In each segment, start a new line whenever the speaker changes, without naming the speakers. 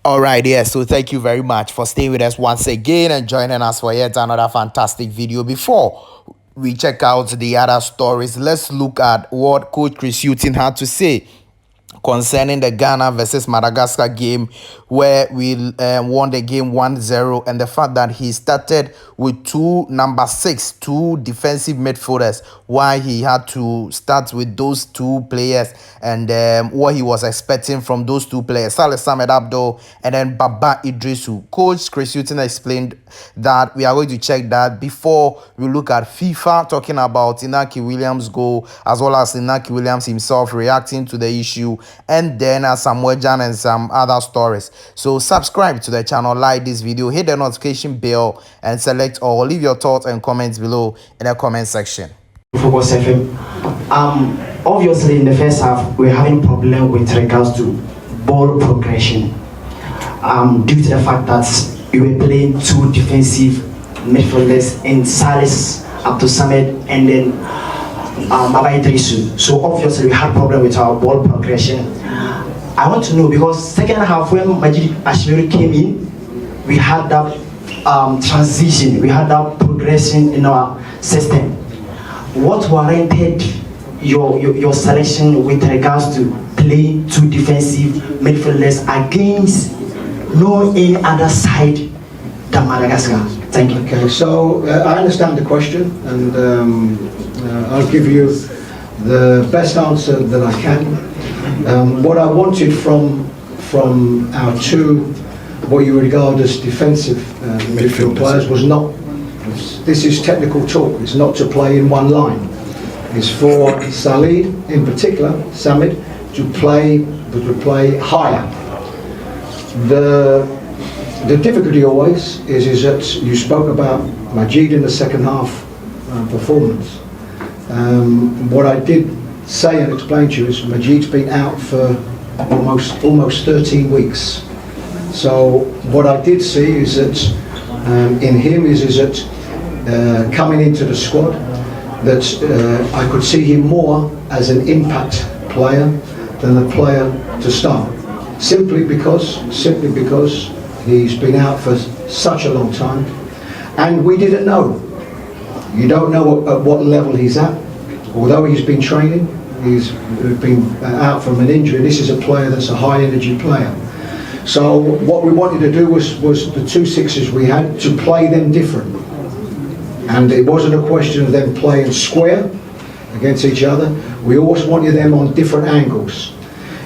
All right, yeah. So thank you very much for staying with us once again and joining us for yet another fantastic video. Before we check out the other stories, let's look at what Coach Chris Hughton had to say concerning the Ghana versus Madagascar game, where we won the game 1-0, and the fact that he started with two defensive midfielders, why he had to start with those two players, and what he was expecting from those two players, Saleh Samed Abdul and then Baba Idrisu. Coach Chris Hughton explained that we are going to check that before we look at FIFA talking about Inaki Williams' goal, as well as Inaki Williams himself reacting to the issue, and then Asamoah Gyan and some other stories. So subscribe to the channel, like this video, hit the notification bell, and select all. Leave your thoughts and comments below in the comment section.
Focus FM. Obviously, in the first half, we're having problem with regards to ball progression, due to the fact that we were playing two defensive midfielders in Salis Abdul Samed and then Baba Idrisu. So obviously, we had problem with our ball progression. I want to know, because second half when Majid Ashmiri came in, we had that transition, we had that progression in our system. What warranted your selection with regards to playing two defensive midfielders against no any other side than Madagascar? Thank you.
Okay, so I understand the question, and I'll give you the best answer that I can. What I wanted from our two, what you regard as defensive midfield players, was not. This is technical talk. It's not to play in one line. It's for Salid, in particular, Samid, to play higher. The difficulty always is that you spoke about Majid in the second half performance. What I did say and explain to you is Majid's been out for almost 13 weeks. So what I did see is that in him is that coming into the squad, that I could see him more as an impact player than a player to start. Simply because he's been out for such a long time, and we didn't know. You don't know at what level he's at. Although he's been training, he's been out from an injury. This is a player that's a high energy player. So what we wanted to do was the two sixes we had, to play them different. And it wasn't a question of them playing square against each other. We always wanted them on different angles.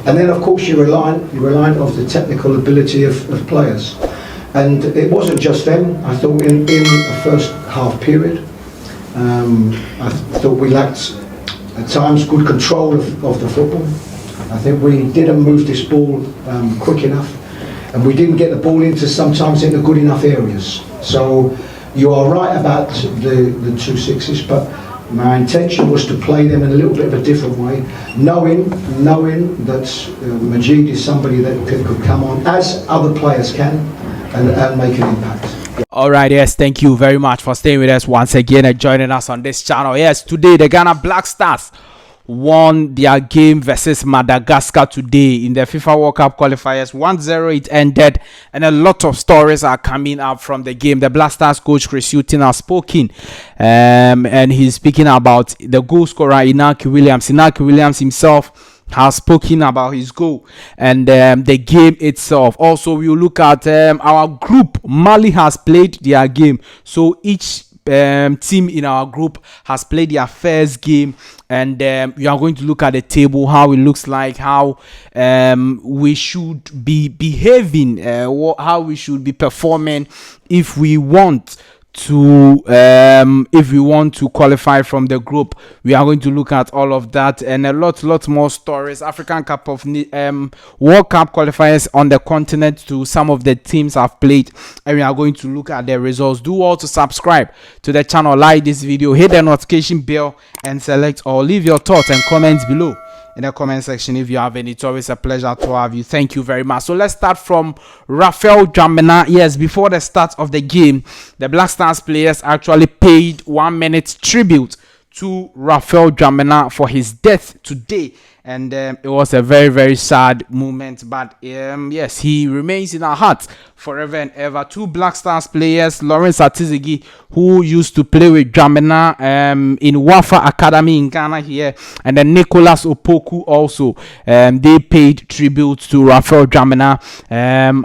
And then of course you're reliant of the technical ability of players. And it wasn't just them. I thought in the first half period, I thought we lacked at times good control of the football. I think we didn't move this ball quick enough, and we didn't get the ball sometimes into good enough areas. So you are right about the two sixes, but my intention was to play them in a little bit of a different way, knowing that Majid is somebody that could come on, as other players can, and make an impact.
All right, yes, thank you very much for staying with us once again and joining us on this channel. Yes, today the Ghana Black Stars won their game versus Madagascar today in the FIFA World Cup qualifiers. 1-0 it ended, and a lot of stories are coming up from the game. The Black Stars coach Chris Hughton has spoken, and he's speaking about the goal scorer Inaki Williams. Inaki Williams himself has spoken about his goal and the game itself. Also, we will look at our group. Mali has played their game, so each team in our group has played their first game, and we are going to look at the table, how it looks like, how we should be behaving, how we should be performing if we want to qualify from the group. We are going to look at all of that and a lot more stories. African Cup of World Cup qualifiers on the continent to some of the teams have played, and we are going to look at their results. Do also subscribe to the channel, like this video, hit the notification bell, and select or leave your thoughts and comments below in the comment section if you have any. It's always a pleasure to have you. Thank you very much. So let's start from Raphael Dramena. Yes, before the start of the game, the Black Stars players actually paid 1 minute tribute to Raphael Dramena for his death today, and it was a very, very sad moment. But yes, he remains in our hearts forever and ever. Two Black Stars players, Lawrence Atizigi, who used to play with Dramina in Wafa Academy in Ghana here, and then Nicholas Opoku also. They paid tribute to Rafael Dramina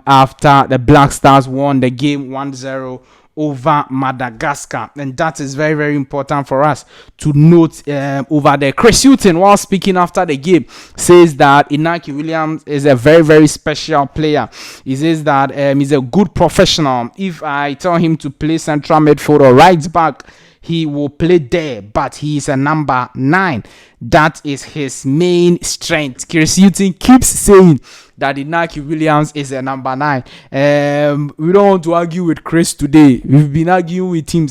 after the Black Stars won the game 1-0 over Madagascar, and that is very, very important for us to note over there. Chris Hutton, while speaking after the game, says that Inaki Williams is a very, very special player. He says that he's a good professional. If I tell him to play central midfield or right back, he will play there, but he is a number 9. That is his main strength. Chris Hutton keeps saying that Inaki Williams is a number 9. We don't want to argue with Chris today. We've been arguing with him.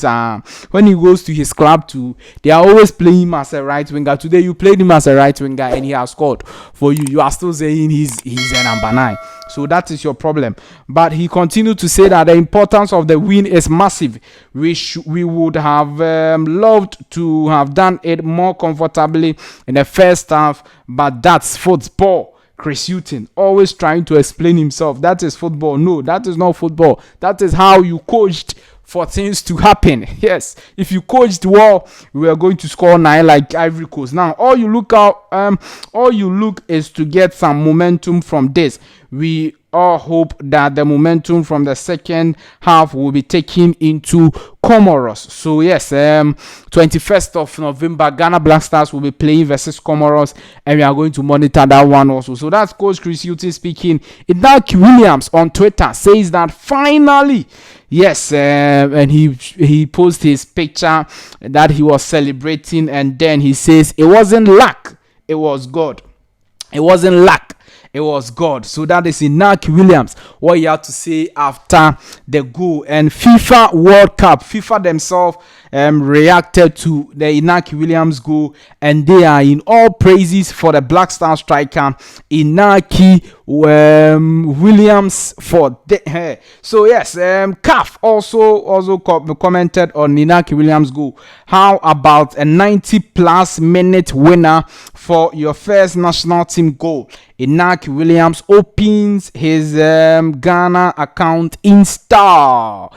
When he goes to his club too, they are always playing him as a right winger. Today you played him as a right winger and he has scored for you. You are still saying he's a number 9. So that is your problem. But he continued to say that the importance of the win is massive. We would have loved to have done it more comfortably in the first half, but that's football. Chris Hutton always trying to explain himself. That is football. No, that is not football. That is how you coached for things to happen. Yes, if you coached well, we are going to score 9 like Ivory Coast. Now, all you look is to get some momentum from this. We all hope that the momentum from the second half will be taken into Comoros. So yes, 21st of November, Ghana Black Stars will be playing versus Comoros, and we are going to monitor that one also. So that's Coach Chris Hutton speaking. Inaki Williams on Twitter says that finally, yes, and he posted his picture that he was celebrating, and then he says it wasn't luck, it was God. It wasn't luck, it was God. So that is Inaki Williams, what he had to say after the goal. And FIFA World Cup, FIFA themselves reacted to the Inaki Williams goal, and they are in all praises for the Black Star striker Inaki Williams for the so yes, CAF also commented on Inaki Williams goal. How about a 90+ minute winner for your first national team goal? Inaki Williams opens his Ghana account in star.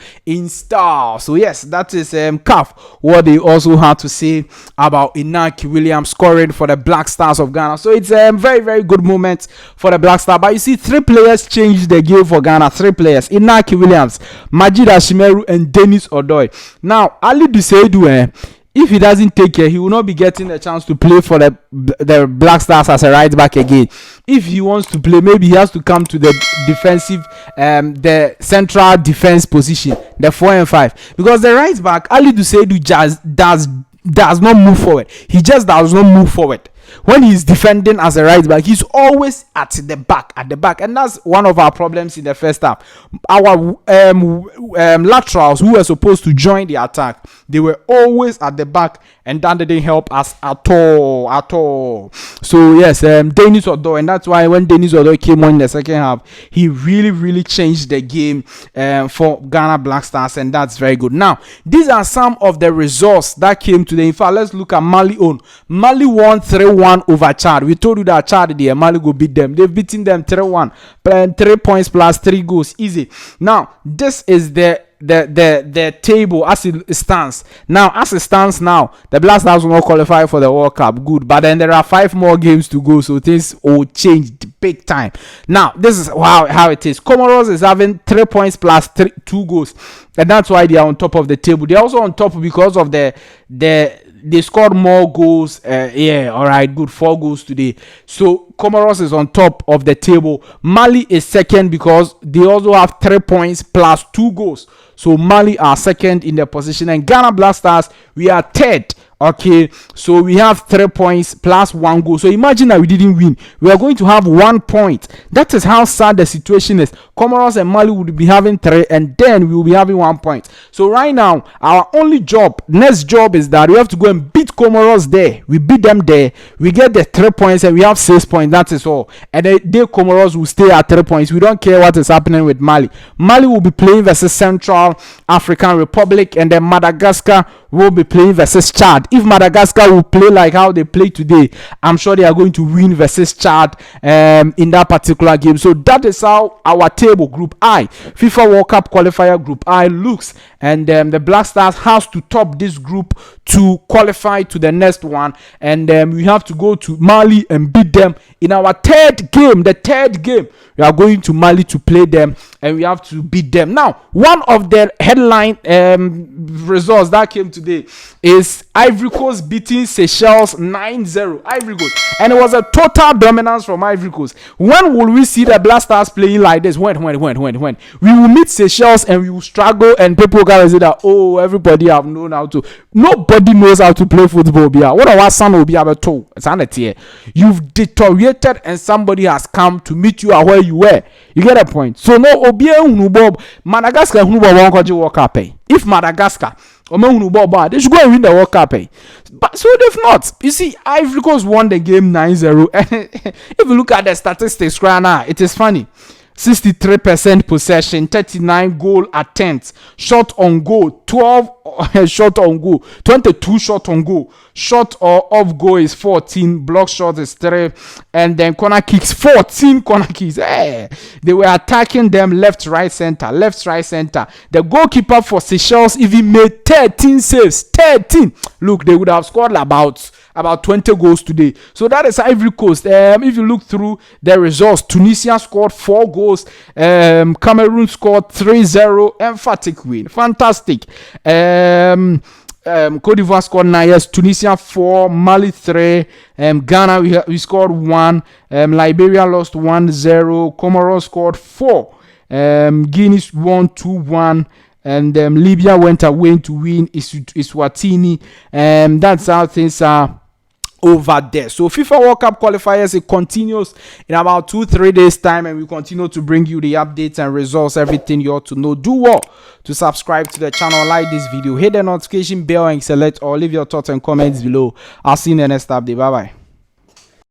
So yes, that is CAF, what they also had to say about Inaki Williams scoring for the Black Stars of Ghana. So it's a very, very good moment for the Black Star. But you see, 3 players changed the game for Ghana. 3 players: Inaki Williams, Majid Ashimeru, and Dennis Odoi. Now, Ali Duseidu, if he doesn't take care, he will not be getting a chance to play for the Black Stars as a right back again. If he wants to play, maybe he has to come to the defensive, the central defense position, the 4 and 5, because the right back Ali Duseidu just does not move forward. He just does not move forward. When he's defending as a right back, he's always at the back, and that's one of our problems in the first half. Our laterals who were supposed to join the attack, they were always at the back, and that didn't help us at all. So yes, Dennis Odoi, and that's why when Dennis Odoi came on in the second half, he really changed the game for Ghana Black Stars, and that's very good. Now, these are some of the results that came today. In fact, let's look at Mali on. Mali won 3-1 over Chad. We told you that Chad there, Mali go beat them. They've beaten them 3-1, 3 points plus 3 goals, easy. Now, this is the table as it stands now. The Black Stars will not qualify for the World Cup. Good, but then there are 5 more games to go, so things will change big time. Now, this is how it is. Comoros is having 3 points plus 2 goals, and that's why they are on top of the table. They're also on top because of they scored more goals. All right, good, 4 goals today. So Comoros is on top of the table. Mali is second because they also have 3 points plus 2 goals. So Mali are second in their position, and Ghana Black Stars, we are third. Okay, so we have 3 points plus 1 goal. So imagine that we didn't win. We are going to have 1 point. That is how sad the situation is. Comoros and Mali would be having 3, and then we will be having 1 point. So right now, our next job is that we have to go and beat Comoros there. We beat them there. We get the 3 points, and we have 6 points. That is all. And the Comoros will stay at 3 points. We don't care what is happening with Mali. Mali will be playing versus Central African Republic, and then Madagascar will be playing versus Chad If Madagascar will play like how they play today, I'm sure they are going to win versus Chad in that particular game. So that is how our table, Group I, FIFA World Cup qualifier Group I looks. And the Black Stars has to top this group to qualify to the next one. And we have to go to Mali and beat them in our third game. The third game, we are going to Mali to play them, and we have to beat them. Now, one of the headline results that came today is Ivory Coast beating Seychelles 9-0. Ivory Coast. And it was a total dominance from Ivory Coast. When will we see the Black Stars playing like this? When? We will meet Seychelles and we will struggle, and people gotta say that, oh, everybody have known how to. Nobody knows how to play football. What our son will be able to. You've deteriorated and somebody has come to meet you at where you were. You get a point? So no, Madagascar won't World Cup. If Madagascar they should go and win the World Cup. But so they've not. You see, Ivory Coast won the game 9-0. If you look at the statistics right now, it is funny. 63% possession, 39 goal attempts, shot on goal, 12 shot on goal, 22 shot on goal, shot or off goal is 14, block shot is 3, and then corner kicks, 14 corner kicks. They were attacking them left, right, center. The goalkeeper for Seychelles even made 13 saves. 13. Look, they would have scored about 20 goals today. So that is Ivory Coast. If you look through the results, Tunisia scored 4 goals, Cameroon scored 3-0, emphatic win, fantastic. Cote d'Ivoire scored 9, yes, Tunisia 4, Mali 3, Ghana we scored 1, Liberia lost 1-0, Comoros scored 4, Guinea won 2-1, and Libya went away to win Eswatini, and that's how things are over there. So FIFA World Cup qualifiers, it continues in about 2-3 days time, and we continue to bring you the updates and results, everything you ought to know. Do well to subscribe to the channel, like this video, hit the notification bell and select or leave your thoughts and comments below. I'll see you in the next update. Bye bye.